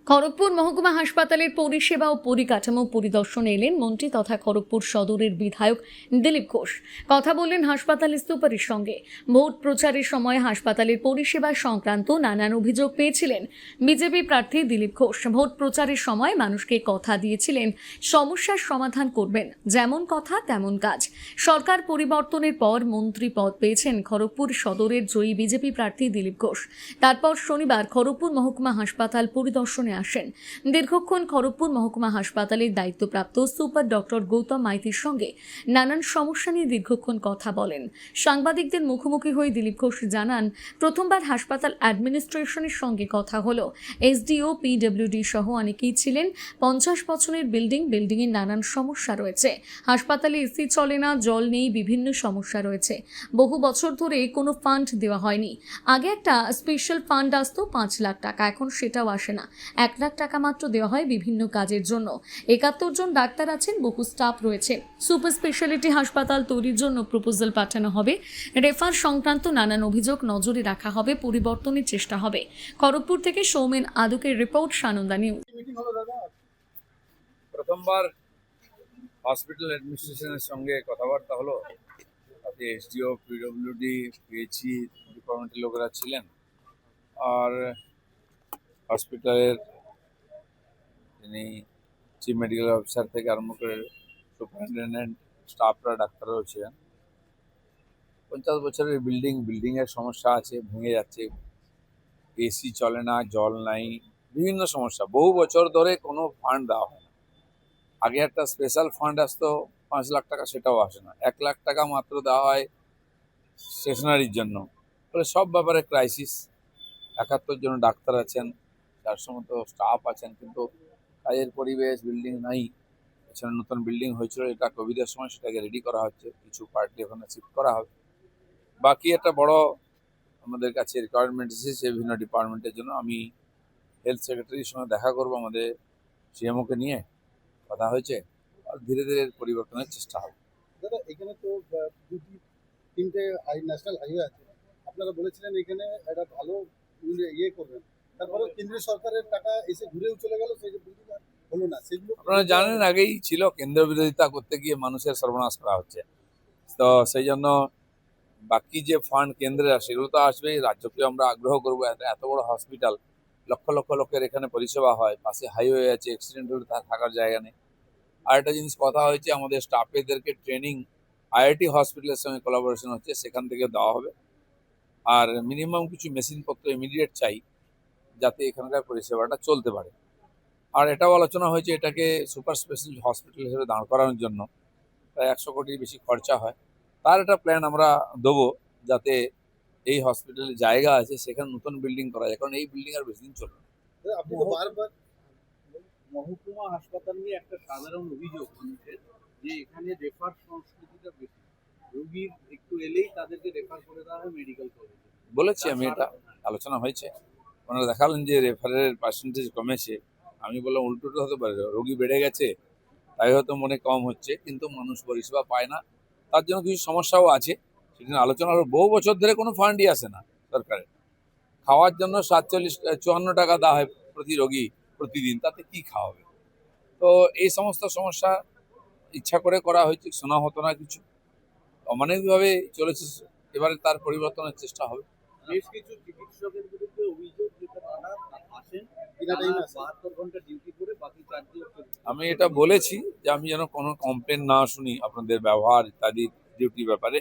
খড়গপুর মহকুমা হাসপাতালের পরিষেবা ও পরিকাঠামো পরিদর্শনে এলেন মন্ত্রী তথা খড়গপুর সদরের বিধায়ক দিলীপ ঘোষ। কথা বললেন হাসপাতালের সুপারের সঙ্গে। ভোট প্রচারের সময় হাসপাতালের পরিষেবা সংক্রান্ত নানান অভিযোগ পেয়েছিলেন বিজেপি প্রার্থী দিলীপ ঘোষ। ভোট প্রচারের সময় মানুষকে কথা দিয়েছিলেন সমস্যার সমাধান করবেন, যেমন কথা তেমন কাজ। সরকার পরিবর্তনের পর মন্ত্রী পদ পেয়েছেন খড়গপুর সদরের জয়ী বিজেপি প্রার্থী দিলীপ ঘোষ। তারপর শনিবার খড়গপুর মহকুমা হাসপাতাল পরিদর্শনে আসেন। দীর্ঘক্ষণ খড়গপুর মহকুমা হাসপাতালের দায়িত্বপ্রাপ্ত সুপার ডক্টর গৌতম মাইতির সঙ্গে নানান সমস্যা নিয়ে দীর্ঘক্ষণ কথা বলেন। সাংবাদিকদের মুখোমুখি হয়ে দিলীপ ঘোষ জানান, প্রথমবার হাসপাতাল অ্যাডমিনিস্ট্রেশনের সঙ্গে কথা হলো। এসডিও, পিডব্লিউডি সহ অনেকেই ছিলেন। 50 বছরের বিল্ডিংয়ের নানান সমস্যা রয়েছে। হাসপাতালে এসি চলে না, জল নেই, বিভিন্ন সমস্যা রয়েছে। বহু বছর ধরে কোনো ফান্ড দেওয়া হয়নি। আগে একটা স্পেশাল ফান্ড আসতো 5 লাখ টাকা, এখন সেটাও আসে না। 1 লাখ টাকা মাত্র দেওয়া হয় বিভিন্ন কাজের জন্য। 71 জন ডাক্তার আছেন, বহু স্টাফ রয়েছে। সুপার স্পেশালিটি হাসপাতাল তৈরির জন্য প্রপোজাল পাঠানো হবে। রেফার সংক্রান্ত নানান অভিযোগ নজরে রাখা হবে, পরিবর্তনের চেষ্টা হবে। খড়গপুর থেকে সৌমেন আদুকের রিপোর্ট, সানন্দা নিউজ। প্রথমবার হসপিটাল অ্যাডমিনিস্ট্রেশনের সঙ্গে কথাবার্তা হলো। তাতে এসডিও, পিডব্লিউডি, পিএইচই ডিপার্টমেন্টের লোকেরা ছিলেন, আর হসপিটালের যিনি চিফ মেডিকেল অফিসার থেকে আরম্ভ করে সুপারিনটেন্ডেন্ট, স্টাফরা, ডাক্তাররাও ছিলেন। 50 বছরের বিল্ডিংয়ের সমস্যা আছে, ভেঙে যাচ্ছে, এসি চলে না, জল নাই, বিভিন্ন সমস্যা। বহু বছর ধরে কোনো ফান্ড দেওয়া হয় না। আগে একটা স্পেশাল ফান্ড আসতো 5 লাখ টাকা, সেটাও আসে না। 1 লাখ টাকা মাত্র দেওয়া হয় স্টেশনারির জন্য। ফলে সব ব্যাপারে ক্রাইসিস। 71 জন ডাক্তার আছেন, 400 মতো স্টাফ আছেন, কিন্তু কাজের পরিবেশ, বিল্ডিং নাই। এছাড়া নতুন বিল্ডিং হয়েছিল, এটা কোভিডের সময়, সেটাকে রেডি করা হচ্ছে, কিছু পার্টি ওখানে শিফট করা হবে। বাকি একটা বড় আমাদের কাছে রিকোয়ারমেন্ট এসেছে বিভিন্ন ডিপার্টমেন্টের জন্য। আমি হেলথ সেক্রেটারির সঙ্গে দেখা করব, আমাদের সিএমওকে নিয়ে কথা হয়েছে, আর ধীরে ধীরে পরিবর্তনের চেষ্টা হবে। দাদা, এখানে তো দুটি তিনটে ন্যাশনাল হাইওয়ে আছে। আপনারা বলেছিলেন এখানে একটা ভালো ইয়ে করবেন, তারপরে কেন্দ্রীয় সরকারের টাকা এসে ঘুরেও চলে গেল, সেই যে বিল্ডিং হলো না, সেগুলো আপনারা জানেন আগেই ছিল, কেন্দ্র বিরোধিতা করতে গিয়ে মানুষের সর্বনাশ করা হচ্ছে। তো সেই জন্য বাকি যে ফান্ড কেন্দ্রে আসে, সেগুলো তো আসবেই। রাজ্যকে আমরা আগ্রহ করবো, এত বড় হসপিটাল, লক্ষ লক্ষ লোকের এখানে পরিষেবা হয়, পাশে হাইওয়ে আছে, অ্যাক্সিডেন্ট হলে তার থাকার জায়গা নেই। আর একটা জিনিস কথা হয়েছে, আমাদের স্টাফেদেরকে ট্রেনিং আইআইটি হসপিটালের সঙ্গে কোলাবোরেশন হচ্ছে, সেখান থেকে দেওয়া হবে। আর মিনিমাম কিছু মেশিনপত্র ইমিডিয়েট চাই, যাতে এখানকার পরিষেবাটা চলতে পারে। আর এটাও আলোচনা হয়েছে, এটাকে সুপার স্পেশালিটি হসপিটাল হিসেবে দাঁড় করানোর জন্য প্রায় 100 কোটির বেশি খরচা হয়। তার একটা প্ল্যান আমরা দেবো, যাতে এই হসপিটালের জায়গা আছে, সেখানে নতুন বিল্ডিং করা যায়, কারণ এই বিল্ডিং আর বেশি দিন চলবে না। আপনি তো বারবার মহকুমা হাসপাতাল নিয়ে একটা সাধারণ অভিযোগ মানুষের, যে এখানে রেফার সংস্কৃতিটা বেশি। রোগীর একটু এলেই তাদেরকে রেফার করে দেওয়া হয় মেডিকেল কলেজে। বলেছি আমি, এটা আলোচনা হয়েছে। ওনারা দেখালেন যে রেফারের পার্সেন্টেজ কমেছে। আমি বললাম উল্টোটা হতে পারে, রোগী বেড়ে গেছে তাই হয়তো মনে কম হচ্ছে, কিন্তু মানুষ পরিষেবা পায় না। তার জন্য কিছু সমস্যাও আছে, সেটা নিয়ে আলোচনা হলো। বহু বছর ধরে কোনো ফান্ডই আসে না সরকারের। খাওয়ার জন্য 54 টাকা দেওয়া হয় প্রতি রোগী প্রতিদিন, তাতে কি খাওয়াবে? তো এই সমস্ত সমস্যা ইচ্ছা করে করা হয়েছে, শোনা হতো না কিছু, অমানবিকভাবে চলেছে। এবারে তার পরিবর্তনের চেষ্টা হবে। বেশ কিছু চিকিৎসকের বিরুদ্ধে অভিযোগ, যেটা তারা আসেন কিনা টাইম আছে 72 ঘন্টা ডিউটি করে বাকি 4 দিন। আমি এটা বলেছি যে আমি যেন কোনো কমপ্লেন না শুনি আপনাদের ব্যবহার ইত্যাদি ডিউটির ব্যাপারে।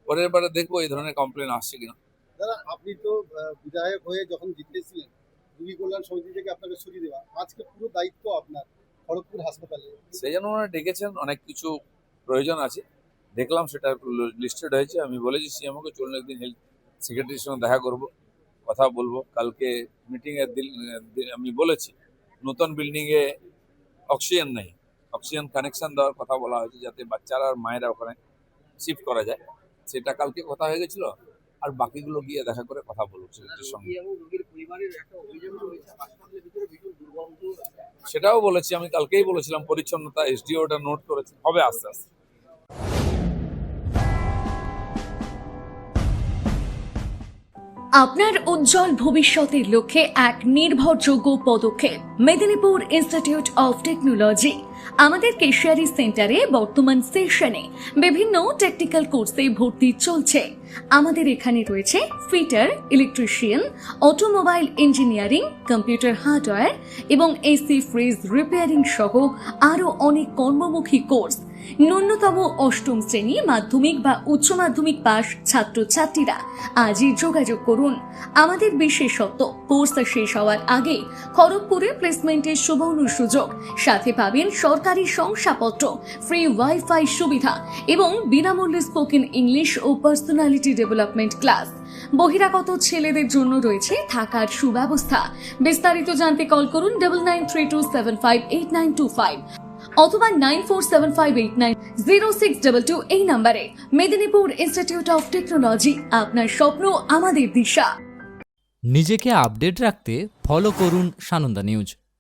পরের বারে দেখবো এই ধরনের কমপ্লেন আসছে কিনা। দাদা, আপনি তো বিধায়ক হয়ে যখন জিতেছিলেন, রোগী কল্যাণ সমিতি থেকে আপনাকে সরিয়ে দেওয়া, আজকে পুরো দায়িত্ব আপনার খড়গপুর হাসপাতালে। সেই জন্য ওনারা ডেকেছেন, অনেক কিছু প্রয়োজন আছে, দেখলাম সেটা লিস্টেড হয়েছে। আমি বলেছি সিএমওকে, চলুন একদিন হেলথ সেক্রেটারির সঙ্গে দেখা করব, কথা বলবো। কালকে মিটিংয়ের দিন আমি বলেছি, নতুন বিল্ডিংয়ে অক্সিজেন নেই, অক্সিজেন কানেকশন দেওয়ার কথা বলা হয়েছে, যাতে বাচ্চারা আর মায়েরা ওখানে শিফট করা যায়। সেটা কালকে কথা হয়ে গেছিল, আর বাকিগুলো গিয়ে দেখা করে কথা বলবো সেক্রেটারির সঙ্গে। রোগীর পরিবারের একটা অভিযোগ রয়েছে, হাসপাতালের ভিতরে ভীষণ দুর্গন্ধ। সেটাও বলেছি, আমি কালকেই বলেছিলাম পরিচ্ছন্নতা, এসডিও ওটা নোট করেছে, হবে আস্তে আস্তে। আপনার উজ্জ্বল ভবিষ্যতের লক্ষ্যে এক নির্ভরযোগ্য পদক্ষেপ মেদিনীপুর ইনস্টিটিউট অফ টেকনোলজি। আমাদের কেশিয়ারি সেন্টারে বর্তমান সেশনে বিভিন্ন টেকনিক্যাল কোর্সে ভর্তি চলছে। আমাদের এখানে রয়েছে fitter, electrician, automobile engineering, computer hardware এবং এসি ফ্রিজ রিপেয়ারিং সহ আরও অনেক কর্মমুখী কোর্স। ন্যূনতম অষ্টম শ্রেণী, মাধ্যমিক বা উচ্চ মাধ্যমিক পাস ছাত্রছাত্রীরা আজই যোগাযোগ করুন। আমাদের বিশেষত্ব, কোর্স শেষ হওয়ার আগে খড়গপুরে প্লেসমেন্টের সুবর্ণ সুযোগ, সাথে পাবেন সরকারি শংসাপত্র, ফ্রি ওয়াইফাই সুবিধা এবং বিনামূল্যে স্পোকেন ইংলিশ ও পার্সোনালিটি ডেভেলপমেন্ট ক্লাস। বহিরাগত ছেলেদের জন্য রয়েছে থাকার সুব্যবস্থা। বিস্তারিত জানতে কল করুন 9932758925 অথবা 9475890622 এই নম্বরে। মেদিনীপুর ইনস্টিটিউট অফ টেকনোলজি, আপনার স্বপ্ন আমাদের দিশা। নিজেকে আপডেট রাখতে ফলো করুন সানন্দা নিউজ।